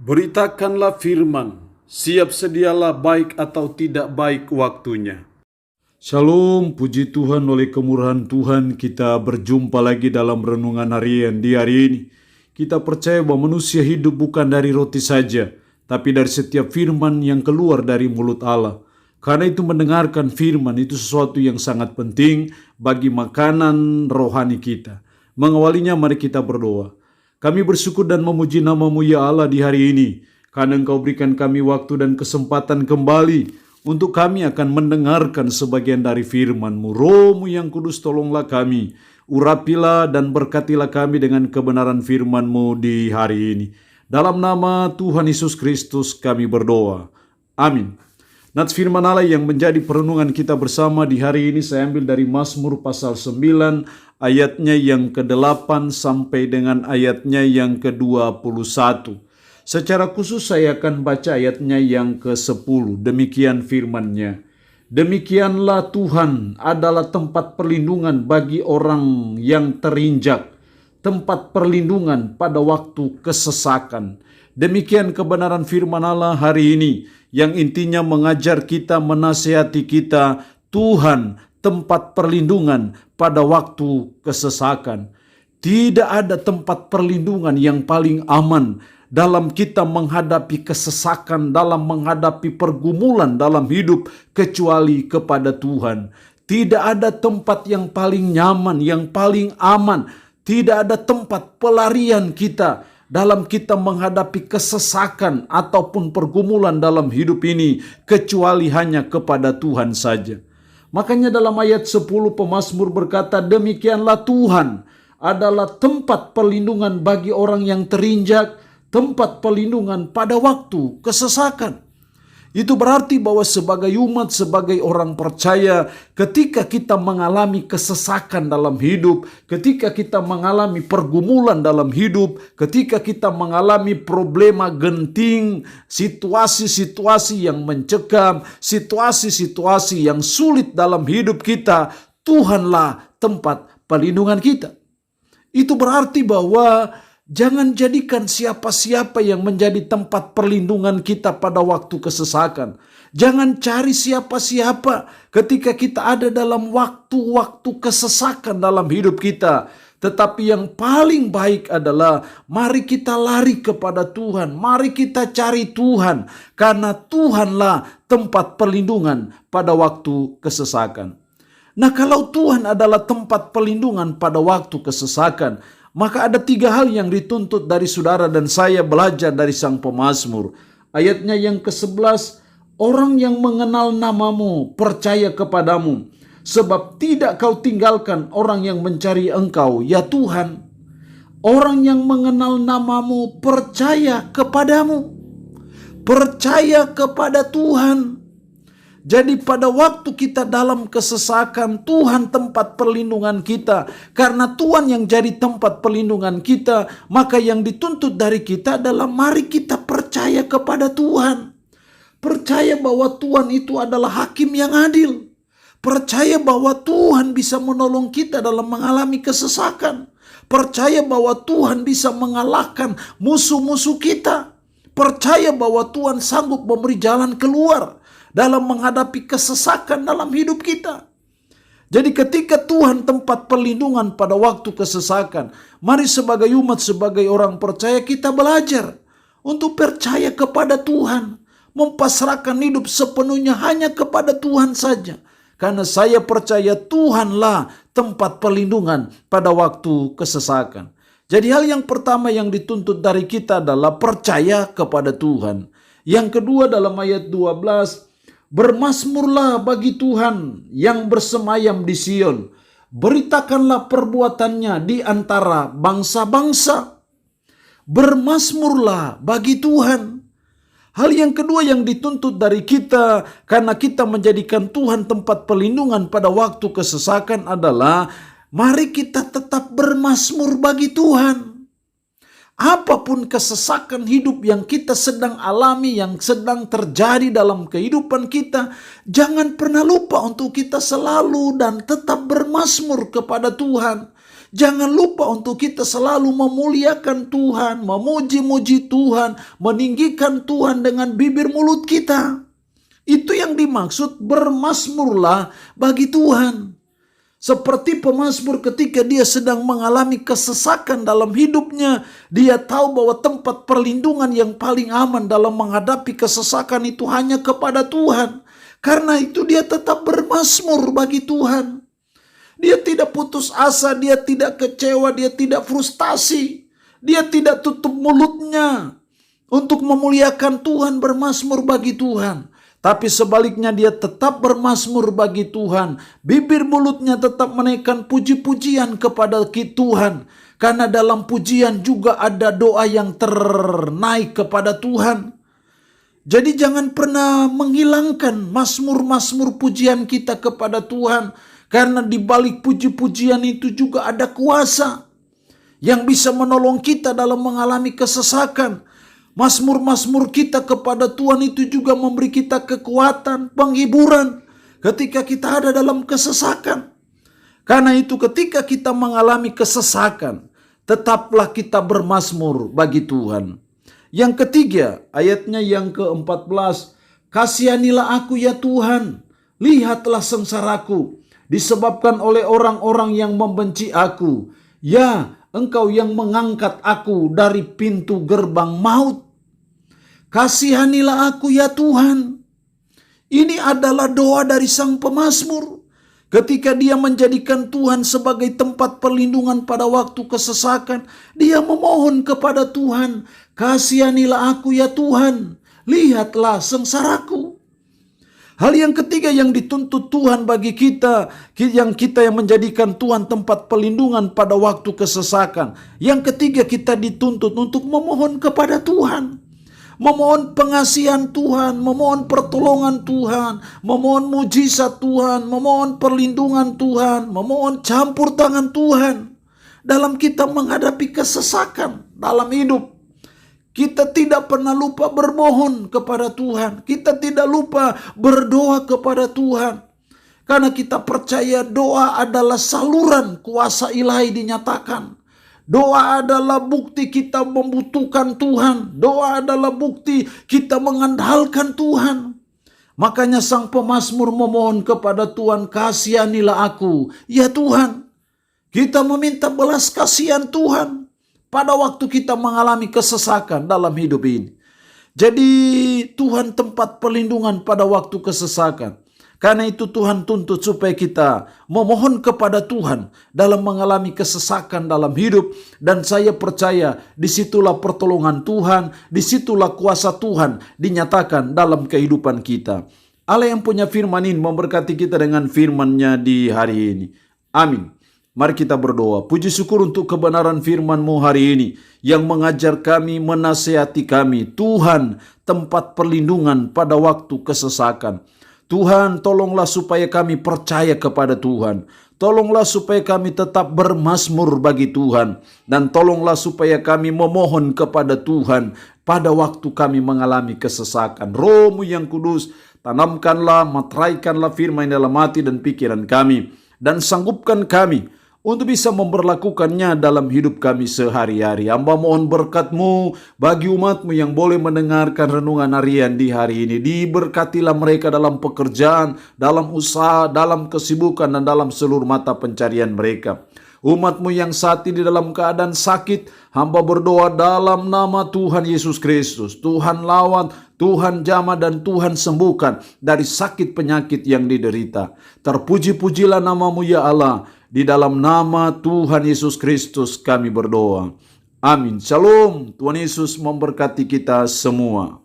Beritakanlah firman, siap sedialah baik atau tidak baik waktunya. Shalom, puji Tuhan, oleh kemurahan Tuhan kita berjumpa lagi dalam renungan harian di hari ini. Kita percaya bahwa manusia hidup bukan dari roti saja, tapi dari setiap firman yang keluar dari mulut Allah. Karena itu mendengarkan firman itu sesuatu yang sangat penting bagi makanan rohani kita. Mengawalinya mari kita berdoa. Kami bersyukur dan memuji nama-Mu ya Allah di hari ini, karena Engkau berikan kami waktu dan kesempatan kembali untuk kami akan mendengarkan sebagian dari firman-Mu. Roh-Mu yang kudus tolonglah kami, urapilah dan berkatilah kami dengan kebenaran firman-Mu di hari ini. Dalam nama Tuhan Yesus Kristus kami berdoa. Amin. Nats firman Allah yang menjadi perenungan kita bersama di hari ini saya ambil dari Mazmur pasal 9 ayatnya yang ke-8 sampai dengan ayatnya yang ke-21. Secara khusus saya akan baca ayatnya yang ke-10. Demikian firman-Nya. Demikianlah Tuhan adalah tempat perlindungan bagi orang yang terinjak, tempat perlindungan pada waktu kesesakan. Demikian kebenaran firman Allah hari ini yang intinya mengajar kita, menasihati kita, Tuhan tempat perlindungan pada waktu kesesakan. Tidak ada tempat perlindungan yang paling aman dalam kita menghadapi kesesakan, dalam menghadapi pergumulan dalam hidup kecuali kepada Tuhan. Tidak ada tempat yang paling nyaman, yang paling aman. Tidak ada tempat pelarian kita dalam kita menghadapi kesesakan ataupun pergumulan dalam hidup ini kecuali hanya kepada Tuhan saja. Makanya dalam ayat 10 pemazmur berkata, demikianlah Tuhan adalah tempat perlindungan bagi orang yang terinjak, tempat perlindungan pada waktu kesesakan. Itu berarti bahwa sebagai umat, sebagai orang percaya, ketika kita mengalami kesesakan dalam hidup, ketika kita mengalami pergumulan dalam hidup, ketika kita mengalami problema genting, situasi-situasi yang mencekam, situasi-situasi yang sulit dalam hidup kita, Tuhanlah tempat perlindungan kita. Itu berarti bahwa jangan jadikan siapa-siapa yang menjadi tempat perlindungan kita pada waktu kesesakan. Jangan cari siapa-siapa ketika kita ada dalam waktu-waktu kesesakan dalam hidup kita. Tetapi yang paling baik adalah mari kita lari kepada Tuhan. Mari kita cari Tuhan. Karena Tuhanlah tempat perlindungan pada waktu kesesakan. Nah, kalau Tuhan adalah tempat perlindungan pada waktu kesesakan, maka ada 3 hal yang dituntut dari saudara dan saya belajar dari sang pemazmur. Ayatnya yang ke-11, orang yang mengenal nama-Mu percaya kepadamu, sebab tidak Kau tinggalkan orang yang mencari Engkau, ya Tuhan. Orang yang mengenal nama-Mu percaya kepadamu, percaya kepada Tuhan. Jadi pada waktu kita dalam kesesakan, Tuhan tempat perlindungan kita. Karena Tuhan yang jadi tempat perlindungan kita, maka yang dituntut dari kita adalah mari kita percaya kepada Tuhan. Percaya bahwa Tuhan itu adalah hakim yang adil. Percaya bahwa Tuhan bisa menolong kita dalam mengalami kesesakan. Percaya bahwa Tuhan bisa mengalahkan musuh-musuh kita. Percaya bahwa Tuhan sanggup memberi jalan keluar dalam menghadapi kesesakan dalam hidup kita. Jadi ketika Tuhan tempat perlindungan pada waktu kesesakan, mari sebagai umat, sebagai orang percaya kita belajar untuk percaya kepada Tuhan. Mempasrahkan hidup sepenuhnya hanya kepada Tuhan saja. Karena saya percaya Tuhanlah tempat perlindungan pada waktu kesesakan. Jadi hal yang pertama yang dituntut dari kita adalah percaya kepada Tuhan. Yang kedua dalam ayat 12, bermazmurlah bagi Tuhan yang bersemayam di Sion. Beritakanlah perbuatannya di antara bangsa-bangsa. Bermazmurlah bagi Tuhan. Hal yang kedua yang dituntut dari kita, karena kita menjadikan Tuhan tempat perlindungan pada waktu kesesakan adalah, mari kita tetap bermazmur bagi Tuhan. Apapun kesesakan hidup yang kita sedang alami, yang sedang terjadi dalam kehidupan kita, jangan pernah lupa untuk kita selalu dan tetap bermazmur kepada Tuhan. Jangan lupa untuk kita selalu memuliakan Tuhan, memuji-muji Tuhan, meninggikan Tuhan dengan bibir mulut kita. Itu yang dimaksud bermazmurlah bagi Tuhan. Seperti pemazmur ketika dia sedang mengalami kesesakan dalam hidupnya, dia tahu bahwa tempat perlindungan yang paling aman dalam menghadapi kesesakan itu hanya kepada Tuhan. Karena itu dia tetap bermazmur bagi Tuhan. Dia tidak putus asa, dia tidak kecewa, dia tidak frustasi. Dia tidak tutup mulutnya untuk memuliakan Tuhan, bermazmur bagi Tuhan. Tapi sebaliknya dia tetap bermazmur bagi Tuhan. Bibir mulutnya tetap menaikkan puji-pujian kepada Tuhan. Karena dalam pujian juga ada doa yang ternaik kepada Tuhan. Jadi jangan pernah menghilangkan mazmur-mazmur pujian kita kepada Tuhan. Karena di balik puji-pujian itu juga ada kuasa yang bisa menolong kita dalam mengalami kesesakan. Mazmur-mazmur kita kepada Tuhan itu juga memberi kita kekuatan, penghiburan ketika kita ada dalam kesesakan. Karena itu ketika kita mengalami kesesakan, tetaplah kita bermazmur bagi Tuhan. Yang ketiga, ayatnya yang ke-14. Kasihanilah aku ya Tuhan, lihatlah sengsaraku, disebabkan oleh orang-orang yang membenci aku. Ya, Engkau yang mengangkat aku dari pintu gerbang maut. Kasihanilah aku ya Tuhan. Ini adalah doa dari sang pemazmur. Ketika dia menjadikan Tuhan sebagai tempat perlindungan pada waktu kesesakan, dia memohon kepada Tuhan, kasihanilah aku ya Tuhan, lihatlah sengsaraku. Hal yang ketiga yang dituntut Tuhan bagi kita, yang menjadikan Tuhan tempat perlindungan pada waktu kesesakan. Yang ketiga kita dituntut untuk memohon kepada Tuhan. Memohon pengasihan Tuhan, memohon pertolongan Tuhan, memohon mujizat Tuhan, memohon perlindungan Tuhan, memohon campur tangan Tuhan dalam kita menghadapi kesesakan dalam hidup. Kita tidak pernah lupa bermohon kepada Tuhan. Kita tidak lupa berdoa kepada Tuhan. Karena kita percaya doa adalah saluran kuasa ilahi dinyatakan. Doa adalah bukti kita membutuhkan Tuhan. Doa adalah bukti kita mengandalkan Tuhan. Makanya sang pemazmur memohon kepada Tuhan, kasihanilah aku. Ya Tuhan, kita meminta belas kasihan Tuhan pada waktu kita mengalami kesesakan dalam hidup ini. Jadi Tuhan tempat perlindungan pada waktu kesesakan. Karena itu Tuhan tuntut supaya kita memohon kepada Tuhan dalam mengalami kesesakan dalam hidup. Dan saya percaya disitulah pertolongan Tuhan, disitulah kuasa Tuhan dinyatakan dalam kehidupan kita. Allah yang punya firman ini memberkati kita dengan firman-Nya di hari ini. Amin. Mari kita berdoa. Puji syukur untuk kebenaran firman-Mu hari ini yang mengajar kami, menasihati kami. Tuhan, tempat perlindungan pada waktu kesesakan. Tuhan, tolonglah supaya kami percaya kepada Tuhan. Tolonglah supaya kami tetap bermazmur bagi Tuhan. Dan tolonglah supaya kami memohon kepada Tuhan pada waktu kami mengalami kesesakan. Roh-Mu yang kudus, tanamkanlah, materaikanlah firman dalam hati dan pikiran kami. Dan sanggupkan kami untuk bisa memperlakukannya dalam hidup kami sehari-hari. Hamba mohon berkat-Mu bagi umat-Mu yang boleh mendengarkan renungan harian di hari ini. Diberkatilah mereka dalam pekerjaan, dalam usaha, dalam kesibukan, dan dalam seluruh mata pencarian mereka. Umat-Mu yang saat ini dalam keadaan sakit, hamba berdoa dalam nama Tuhan Yesus Kristus. Tuhan lawan, Tuhan jamah, dan Tuhan sembuhkan dari sakit penyakit yang diderita. Terpuji-pujilah nama-Mu ya Allah. Di dalam nama Tuhan Yesus Kristus kami berdoa. Amin. Shalom. Tuhan Yesus memberkati kita semua.